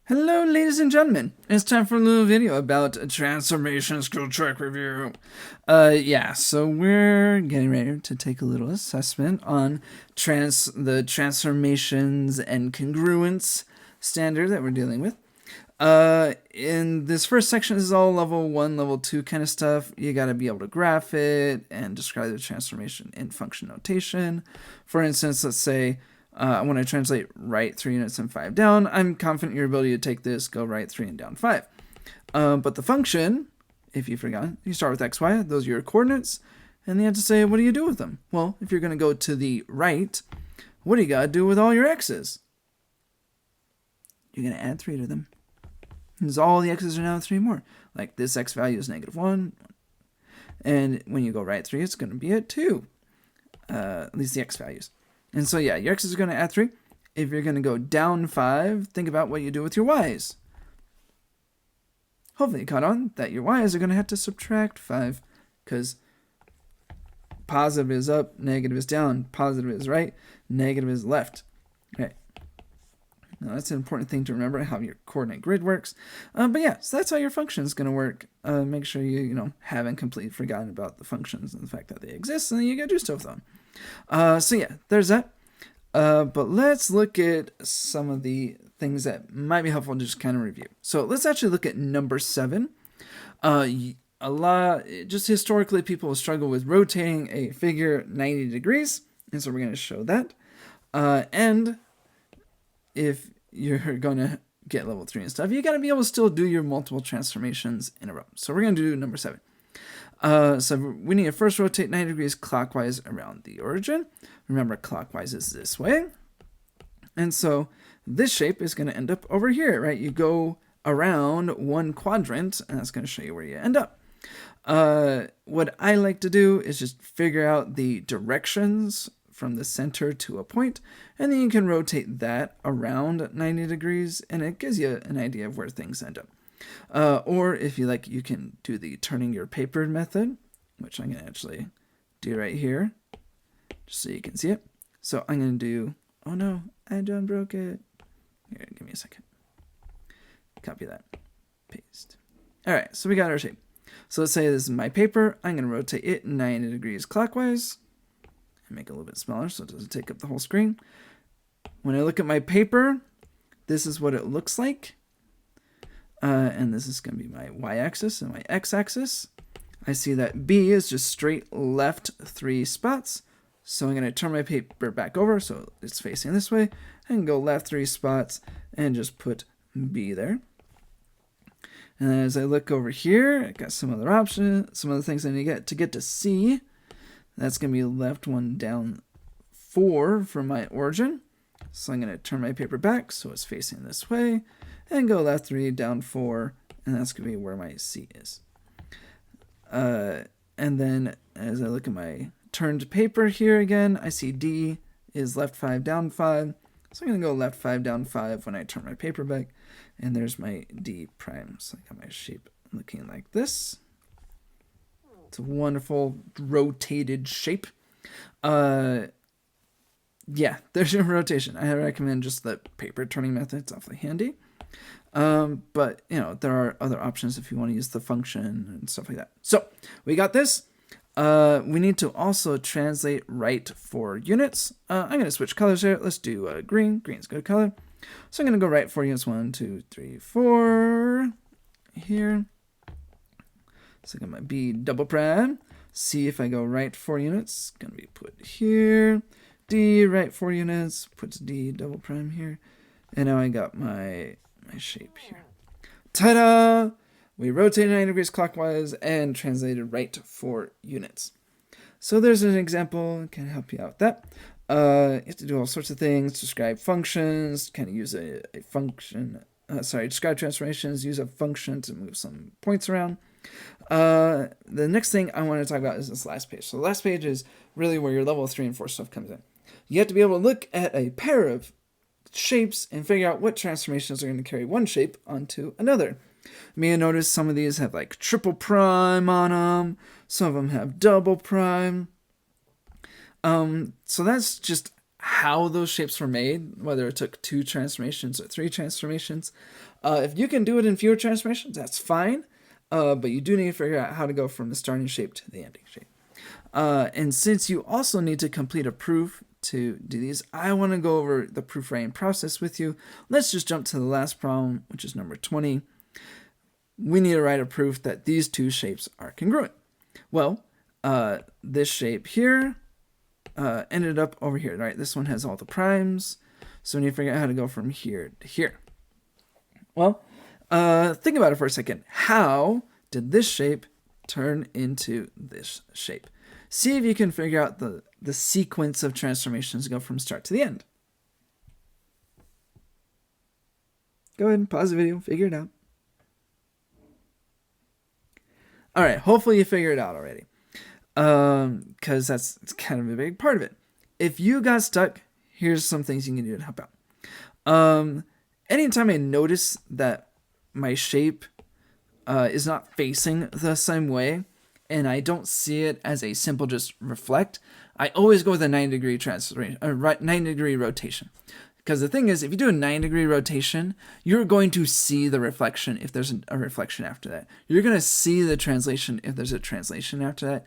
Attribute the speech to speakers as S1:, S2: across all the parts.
S1: Hello, ladies and gentlemen. It's time for a little video about a transformation skill track review. So we're getting ready to take a little assessment on the transformations and congruence standard that we're dealing with. In this first section, this is all level 1, level 2 kind of stuff. You got to be able to graph it and describe the transformation in function notation. For instance, let's say when I translate right 3 units and 5 down, I'm confident in your ability to take this, go right 3 and down 5. But the function, if you forgot, you start with x, y, those are your coordinates, and you have to say, what do you do with them? Well, if you're going to go to the right, what do you got to do with all your x's? You're going to add 3 to them. Because all the x's are now 3 more. Like this x value is -1, and when you go right 3, it's going to be at 2, at least the x values. And so, yeah, your x's are going to add 3. If you're going to go down 5, think about what you do with your y's. Hopefully you caught on that your y's are going to have to subtract 5, because positive is up, negative is down, positive is right, negative is left. Okay. Now, that's an important thing to remember, how your coordinate grid works. But yeah, so that's how your function is going to work. Make sure you haven't completely forgotten about the functions and the fact that they exist, and then you got to do stuff with them. So yeah, there's that. But let's look at some of the things that might be helpful to just kind of review. So let's actually look at number 7. Just historically, people struggle with rotating a figure 90 degrees, and so we're going to show that. And if you're going to get level 3 and stuff, you got to be able to still do your multiple transformations in a row. So we're going to do number 7. So we need to first rotate 90 degrees clockwise around the origin. Remember, clockwise is this way. And so this shape is going to end up over here, right? You go around one quadrant, and that's going to show you where you end up. What I like to do is just figure out the directions from the center to a point, and then you can rotate that around 90 degrees, and it gives you an idea of where things end up. Or if you like, you can do the turning your paper method, which I'm going to actually do right here, just so you can see it. So I'm going to do, oh no, I done broke it. Here, give me a second. Copy that, paste. All right, so we got our shape. So let's say this is my paper. I'm going to rotate it 90 degrees clockwise and make it a little bit smaller so it doesn't take up the whole screen. When I look at my paper, this is what it looks like. And this is going to be my y-axis and my x-axis. I see that B is just straight left 3 spots. So I'm going to turn my paper back over so it's facing this way and go left 3 spots and just put B there. And then as I look over here, I got some other options, some other things I need to get to C. That's going to be left 1 down 4 from my origin. So I'm going to turn my paper back so it's facing this way and go left 3 down 4, and that's going to be where my C is. And then as I look at my turned paper here again, I see D is left 5 down 5. So I'm going to go left 5 down 5 when I turn my paper back, and there's my D prime. So I got my shape looking like this. It's a wonderful rotated shape. Yeah, there's your rotation. I recommend just the paper turning method. It's awfully handy. But there are other options if you want to use the function and stuff like that. So we got this. We need to also translate right 4 units. I'm going to switch colors here. Let's do green. Green's a good color. So I'm going to go right 4 units. 1, 2, 3, 4 here. So I got my B double prime. C, if I go right 4 units, going to be put here. D right 4 units, puts D double prime here. And now I got my shape here. Ta-da! We rotated 90 degrees clockwise and translated right 4 units. So there's an example, can help you out with that. You have to do all sorts of things, describe functions, kind of use a function, describe transformations, use a function to move some points around. The next thing I want to talk about is this last page. So the last page is really where your level 3 and 4 stuff comes in. You have to be able to look at a pair of shapes and figure out what transformations are going to carry one shape onto another. You may have noticed some of these have like triple prime on them. Some of them have double prime. So that's just how those shapes were made, whether it took 2 transformations or 3 transformations. If you can do it in fewer transformations, that's fine. But you do need to figure out how to go from the starting shape to the ending shape. And since you also need to complete a proof to do these, I want to go over the proof writing process with you. Let's just jump to the last problem, which is number 20. We need to write a proof that these 2 shapes are congruent. Well, this shape here ended up over here, right? This one has all the primes, so we need to figure out how to go from here to here. Well, think about it for a second. How did this shape turn into this shape? See if you can figure out the sequence of transformations to go from start to the end. Go ahead and pause the video, figure it out. All right, hopefully you figure it out already, because that's kind of a big part of it. If you got stuck, here's some things you can do to help out. Anytime I notice that my shape is not facing the same way, and I don't see it as a simple just reflect, I always go with a 90-degree transformation, 90-degree rotation. Because the thing is, if you do a 90-degree rotation, you're going to see the reflection if there's a reflection after that. You're going to see the translation if there's a translation after that.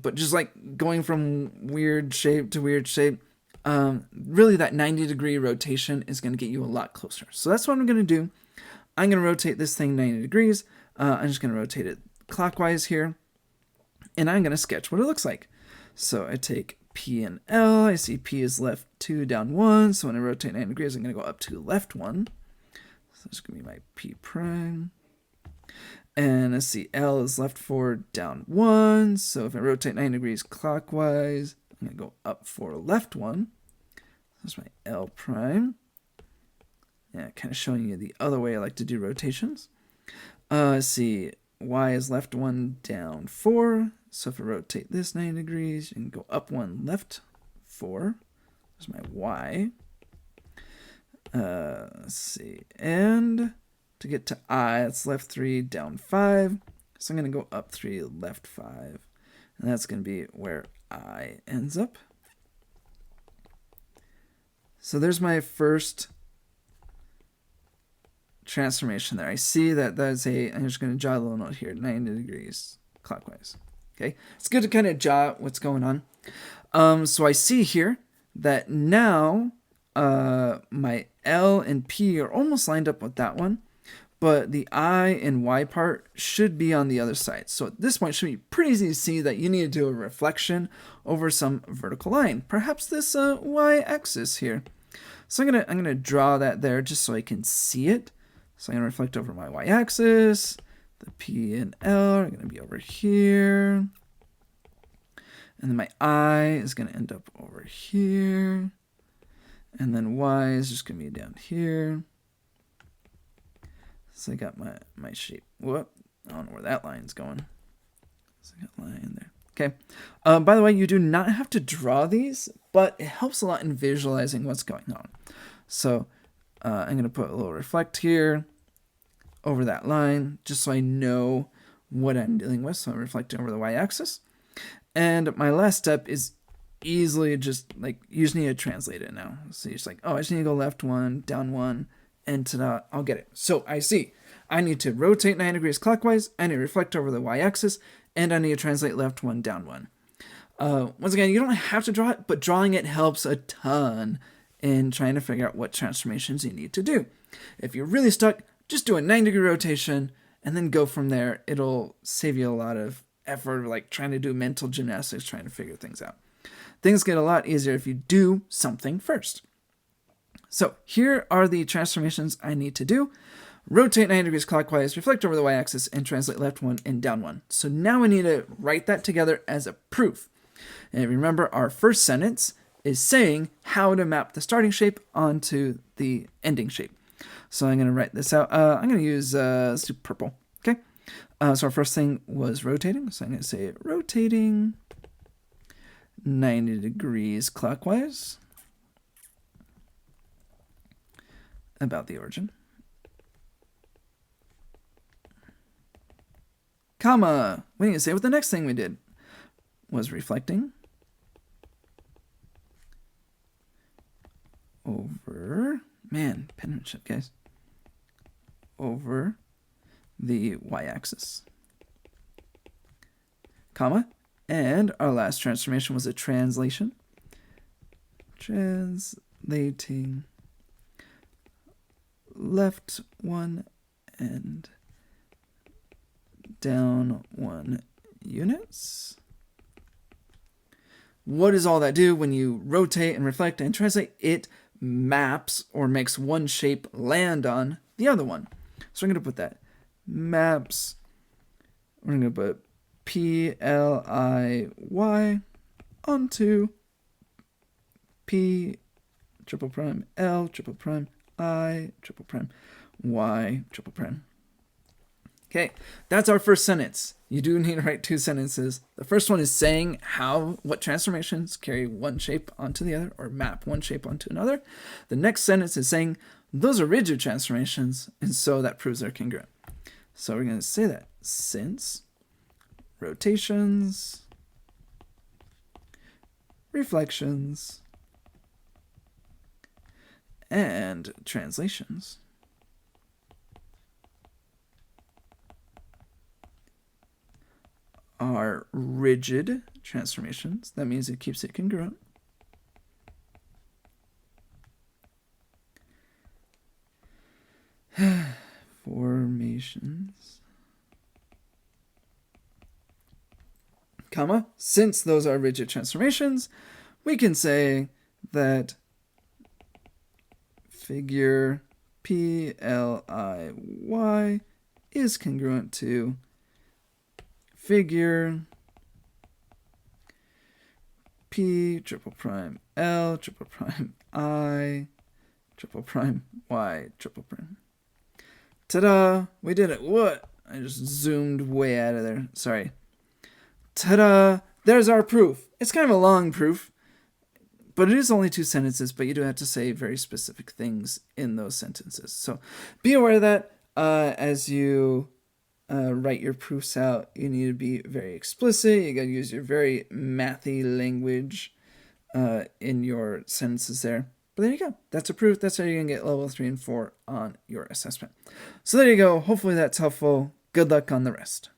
S1: But just like going from weird shape to weird shape, really that 90-degree rotation is going to get you a lot closer. So that's what I'm going to do. I'm going to rotate this thing 90 degrees. I'm just going to rotate it clockwise here. And I'm going to sketch what it looks like. So I take P and L. I see P is left 2, down 1. So when I rotate 90 degrees, I'm going to go up to left 1. So this is going to be my P prime. And I see L is left 4, down 1. So if I rotate 90 degrees clockwise, I'm going to go up 4, left 1. That's my L prime. Yeah, kind of showing you the other way I like to do rotations. See, Y is left 1, down 4. So if I rotate this 90 degrees, you can go up 1, left 4. There's my Y. Let's see. And to get to I, it's left 3, down 5. So I'm going to go up 3, left 5. And that's going to be where I ends up. So there's my first transformation there. I see that that's I'm just going to jot a little note here, 90 degrees clockwise. Okay, it's good to kind of jot what's going on. So I see here that now my L and P are almost lined up with that one, but the I and Y part should be on the other side. So at this point, it should be pretty easy to see that you need to do a reflection over some vertical line, perhaps this Y axis here. So I'm gonna draw that there just so I can see it. So I'm gonna reflect over my Y axis. The P and L are going to be over here. And then my I is going to end up over here. And then Y is just going to be down here. So I got my shape. Whoop. I don't know where that line's going. So I got line there. Okay. By the way, you do not have to draw these, but it helps a lot in visualizing what's going on. So I'm going to put a little reflect here over that line, just so I know what I'm dealing with. So I'm reflecting over the Y-axis. And my last step is easily just like, you just need to translate it now. So you're just like, oh, I just need to go left 1, down 1, and ta-da, I'll get it. So I see, I need to rotate 90 degrees clockwise, I need to reflect over the Y-axis, and I need to translate left 1, down 1. Once again, you don't have to draw it, but drawing it helps a ton in trying to figure out what transformations you need to do. If you're really stuck, just do a 90-degree rotation and then go from there. It'll save you a lot of effort, like trying to do mental gymnastics, trying to figure things out. Things get a lot easier if you do something first. So here are the transformations I need to do. Rotate 90 degrees clockwise, reflect over the Y-axis, and translate left 1 and down 1. So now we need to write that together as a proof. And remember, our first sentence is saying how to map the starting shape onto the ending shape. So I'm going to write this out. I'm going to use, let's do purple. Okay. So our first thing was rotating. So I'm going to say rotating 90 degrees clockwise about the origin. Comma. We need to say what the next thing we did was reflecting over, man, penmanship, guys, over the y-axis, comma, and our last transformation was a translation. Translating left 1 and down 1 units. What does all that do when you rotate and reflect and translate? It maps or makes one shape land on the other one. So I'm going to put that. Maps, we're going to put P-L-I-Y onto P triple prime L triple prime I triple prime Y triple prime. Okay, that's our first sentence. You do need to write 2 sentences. The first one is saying what transformations carry one shape onto the other or map one shape onto another. The next sentence is saying those are rigid transformations, and so that proves they're congruent. So we're going to say that since rotations, reflections, and translations are rigid transformations. That means it keeps it congruent. Formations, comma, since those are rigid transformations, we can say that figure P-L-I-Y is congruent to figure P triple prime L triple prime I triple prime Y triple prime. Ta-da! We did it. What? I just zoomed way out of there. Sorry. Ta-da! There's our proof. It's kind of a long proof, but it is only 2 sentences, but you do have to say very specific things in those sentences. So be aware of that as you write your proofs out. You need to be very explicit. You got to use your very mathy language in your sentences there. But there you go. That's a proof. That's how you're going to get level 3 and 4 on your assessment. So there you go. Hopefully that's helpful. Good luck on the rest.